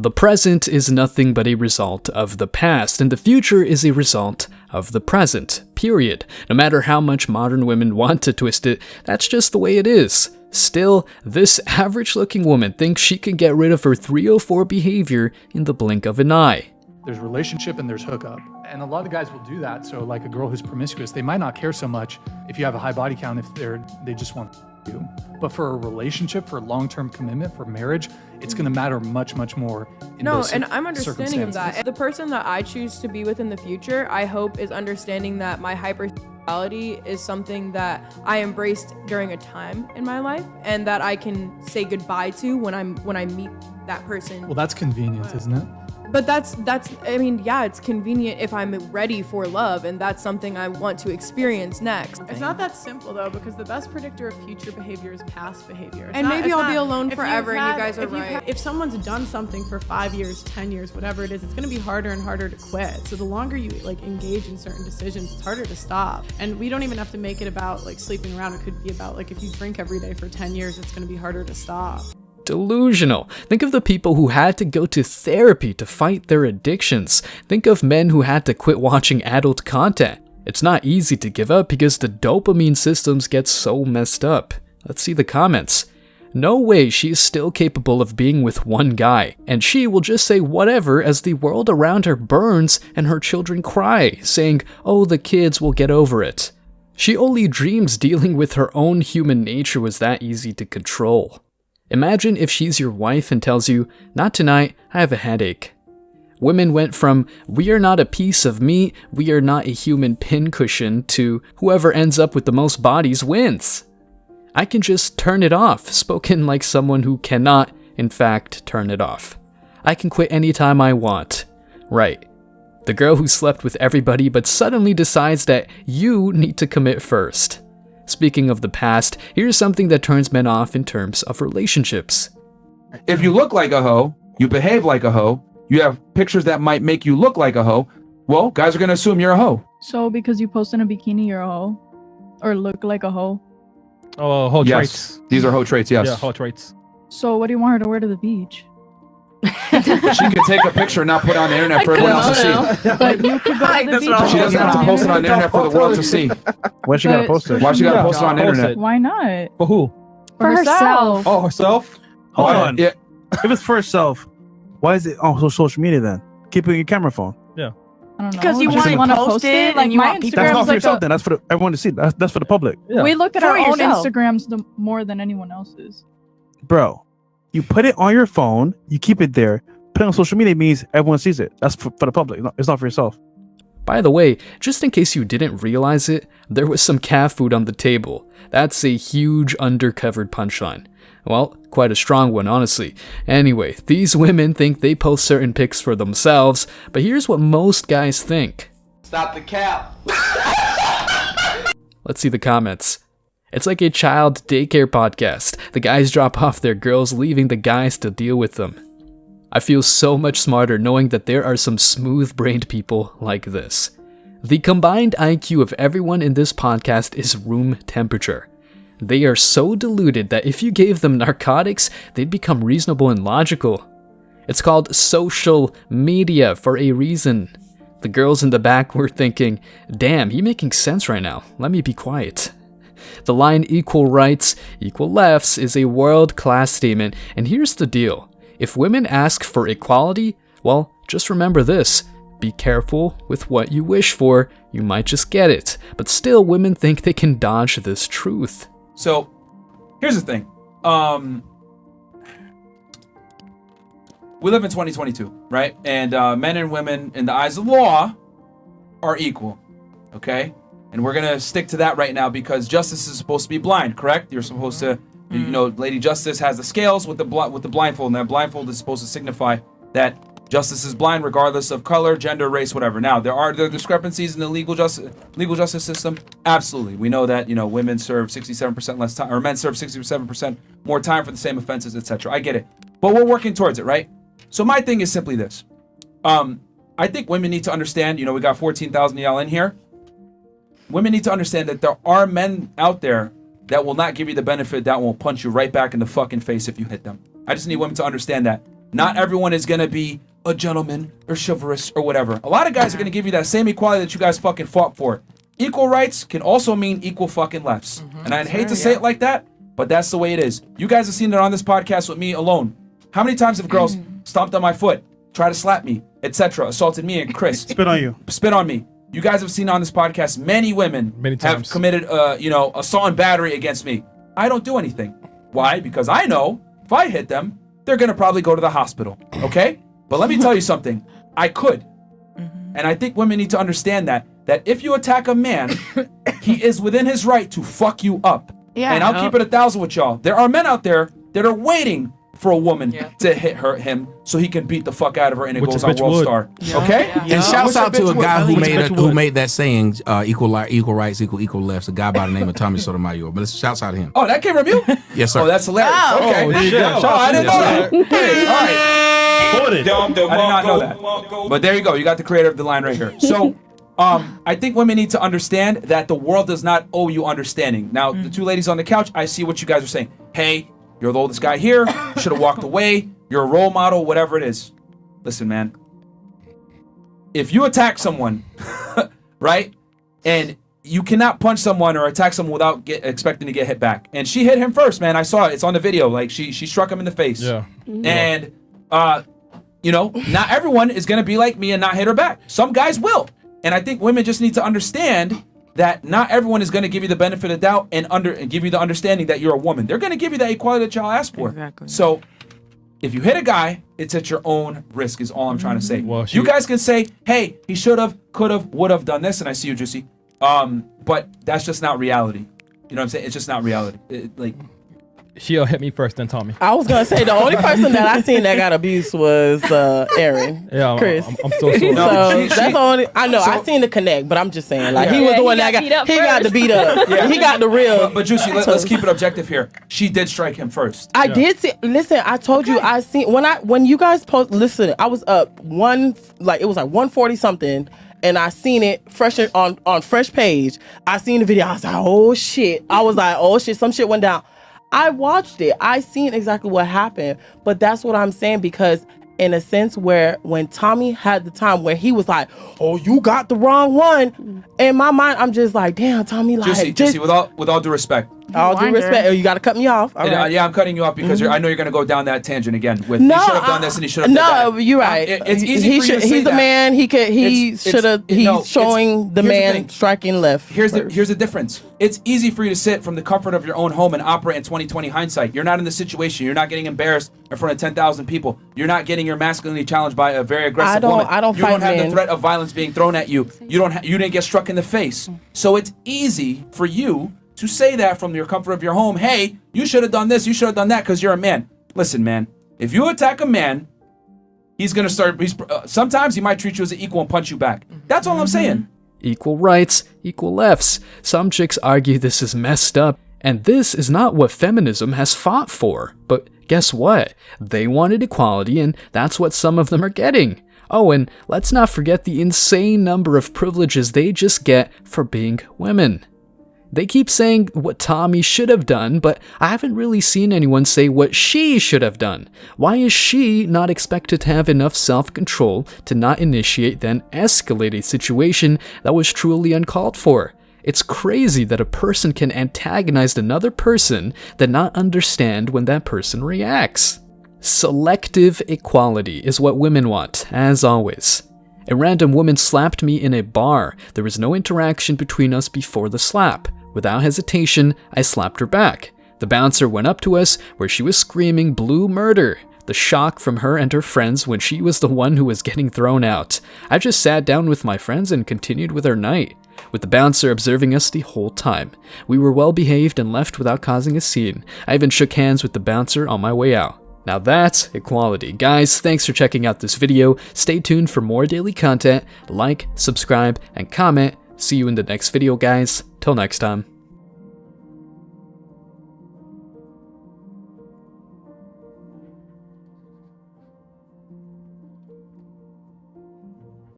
The present is nothing but a result of the past, and the future is a result of the present, period. No matter how much modern women want to twist it, that's just the way it is. Still, this average-looking woman thinks she can get rid of her 304 behavior in the blink of an eye. There's relationship and there's hookup. And a lot of guys will do that. So like a girl who's promiscuous, they might not care so much if you have a high body count, if they just want you. But for a relationship, for long-term commitment, for marriage, it's going to matter much, much more in those and I'm understanding of circumstances. that. The person that I choose to be with in the future, I hope is understanding that my hypersexuality is something that I embraced during a time in my life and that I can say goodbye to when I meet that person. Well, that's convenient, isn't it? But that's I mean, yeah, it's convenient if I'm ready for love, and that's something I want to experience next. It's not that simple though, because the best predictor of future behavior is past behavior. And maybe I'll be alone forever, and you guys are right. If someone's done something for 5 years, 10 years, whatever it is, it's gonna be harder and harder to quit. So the longer you engage in certain decisions, it's harder to stop. And we don't even have to make it about sleeping around. It could be about if you drink every day for 10 years, it's gonna be harder to stop. Delusional. Think of the people who had to go to therapy to fight their addictions. Think of men who had to quit watching adult content. It's not easy to give up because the dopamine systems get so messed up. Let's see the comments. No way she's still capable of being with one guy, and she will just say whatever as the world around her burns and her children cry, saying, "Oh, the kids will get over it." She only dreams dealing with her own human nature was that easy to control. Imagine if she's your wife and tells you, "Not tonight, I have a headache." Women went from, "We are not a piece of meat, we are not a human pincushion," to "Whoever ends up with the most bodies wins." I can just turn it off, spoken like someone who cannot, in fact, turn it off. I can quit anytime I want. Right. The girl who slept with everybody but suddenly decides that you need to commit first. Speaking of the past, here's something that turns men off in terms of relationships. If you look like a hoe, you behave like a hoe, you have pictures that might make you look like a hoe, well, guys are going to assume you're a hoe. So because you post in a bikini, you're a hoe? Or look like a hoe? Oh, hoe Yes, traits. these are hoe traits, yes. Yeah, hoe traits. So what do you want her to wear to the beach? She could take a picture and not put it on the internet for everyone else to see. But you could go to the beach. She doesn't have to post it on the internet for the world to see. When's she gotta post it? Why she gotta post it on the internet? Why not? For who? For herself. Oh, herself? Hold on. Yeah. If it's for herself, why is it on social media then? Keep it in your camera phone. Yeah. I don't know. Because you Just wanna wanna post it Like and you my want people- That's Instagram's not for like yourself then. That's for everyone to see. That's for the public. Yeah. we look at For our own yourself. Instagrams more than anyone else's. Bro, you put it on your phone, you keep it there. Put it on social media means everyone sees it. That's for the public. It's not for yourself. By the way, just in case you didn't realize it, there was some cat food on the table. That's a huge undercovered punchline. Well, quite a strong one, honestly. Anyway, these women think they post certain pics for themselves, but here's what most guys think. Stop the cap. Let's see the comments. It's like a child daycare podcast. The guys drop off their girls, leaving the guys to deal with them. I feel so much smarter knowing that there are some smooth-brained people like this. The combined IQ of everyone in this podcast is room temperature. They are so deluded that if you gave them narcotics, they'd become reasonable and logical. It's called social media for a reason. The girls in the back were thinking, "Damn, he making sense right now. Let me be quiet." The line "equal rights, equal lefts" is a world-class statement, and here's the deal. If women ask for equality, well, just remember this. Be careful with what you wish for, you might just get it. But still, women think they can dodge this truth. So, here's the thing. We live in 2022, right? And men and women, in the eyes of the law, are equal, okay? And we're gonna stick to that right now because justice is supposed to be blind, correct? You're supposed to, you know, Lady Justice has the scales with the blindfold, and that blindfold is supposed to signify that justice is blind regardless of color, gender, race, whatever. Now, there are discrepancies in the legal justice system. Absolutely. We know that, you know, women serve 67% less time, or men serve 67% more time for the same offenses, etc. I get it. But we're working towards it, right? So my thing is simply this. I think women need to understand, you know, we got 14,000 of y'all in here. Women need to understand that there are men out there that will not give you the benefit, that will punch you right back in the fucking face if you hit them. I just need women to understand that. Not everyone is gonna be a gentleman or chivalrous or whatever. A lot of guys are gonna give you that same equality that you guys fucking fought for. Equal rights can also mean equal fucking lefts. And I'd hate to say it like that, but that's the way it is. You guys have seen it on this podcast with me alone. How many times have girls stomped on my foot, tried to slap me, etc., assaulted me and Chris? Spit on you. Spit on me. You guys have seen on this podcast many women Many have times. committed, assault and battery against me. I don't do anything. Why? Because I know if I hit them, they're gonna probably go to the hospital. Okay? But let me tell you something. I could. And I think women need to understand that if you attack a man, he is within his right to fuck you up. Yeah. And I'll keep it 1,000 with y'all. There are men out there that are waiting for a woman to hit him so he can beat the fuck out of her and it Which goes a on bitch World would. Star. Okay? And shouts out to a guy who would. made that saying, equal rights, equal lefts. A guy by the name of Tommy Sotomayor. But shouts out to him. Oh, that came from you? Yes, sir. Oh, that's hilarious. Okay. Oh, there you go. Oh, I didn't know that. Hey, all right. Quote it. I did not know that. But there you go. You got the creator of the line right here. So, I think women need to understand that the world does not owe you understanding. Now, the two ladies on the couch, I see what you guys are saying. Hey, you're the oldest guy here. You should have walked away. You're a role model, whatever it is. Listen, man. If you attack someone, right, and you cannot punch someone or attack someone without expecting to get hit back. And she hit him first, man. I saw it. It's on the video. Like, she struck him in the face. Yeah. And, not everyone is going to be like me and not hit her back. Some guys will. And I think women just need to understand that not everyone is going to give you the benefit of doubt and give you the understanding that you're a woman. They're going to give you that equality that y'all asked for. Exactly. So if you hit a guy, it's at your own risk is all I'm trying to say. Well, you guys can say, hey, he should have, could have, would have done this, and I see you, Juicy. But that's just not reality. You know what I'm saying? It's just not reality. She'll hit me first, then Tommy. I was gonna say the only person that I seen that got abused was Aaron. Yeah, Chris. I'm so sorry. So that's the only I know. I seen the connect, but I'm just saying, like he was the one that got the beat up. Yeah. He got the real. But Juicy, let's keep it objective here. She did strike him first. I did see. Listen, I told you. I seen when you guys post. Listen, I was up it was like 140 something. And I seen it fresh on Fresh Page. I seen the video. I was like, oh shit. Some shit went down. I watched it. I seen exactly what happened. But that's what I'm saying, because in a sense when Tommy had the time where he was like, oh, you got the wrong one. In my mind, I'm just like, damn, Tommy, like. Juicy, with all due respect. All due respect. Oh, you got to cut me off. All right. Yeah, I'm cutting you off because I know you're going to go down that tangent again. With he should have done this and he should have done that. You're right. It's easy for you to say he's that. a man. He's showing the man striking left. Here's the difference. It's easy for you to sit from the comfort of your own home and operate in 2020 hindsight. You're not in the situation. You're not getting embarrassed in front of 10,000 people. You're not getting your masculinity challenged by a very aggressive woman. I don't You fight don't have men. the threat of violence being thrown at you. You didn't get struck in the face. So it's easy for you to say that from your comfort of your home. Hey, you should have done this. You should have done that because you're a man. Listen, man. If you attack a man, he's gonna start. Sometimes he might treat you as an equal and punch you back. That's all I'm saying. Equal rights, equal lefts. Some chicks argue this is messed up, and this is not what feminism has fought for. But guess what? They wanted equality, and that's what some of them are getting. Oh, and let's not forget the insane number of privileges they just get for being women. They keep saying what Tommy should have done, but I haven't really seen anyone say what she should have done. Why is she not expected to have enough self-control to not initiate then escalate a situation that was truly uncalled for? It's crazy that a person can antagonize another person then not understand when that person reacts. Selective equality is what women want, as always. A random woman slapped me in a bar. There was no interaction between us before the slap. Without hesitation, I slapped her back. The bouncer went up to us where she was screaming blue murder. The shock from her and her friends when she was the one who was getting thrown out. I just sat down with my friends and continued with our night, with the bouncer observing us the whole time. We were well behaved and left without causing a scene. I even shook hands with the bouncer on my way out. Now that's equality. Guys, thanks for checking out this video. Stay tuned for more daily content. Like, subscribe, and comment. See you in the next video, guys. Till next time.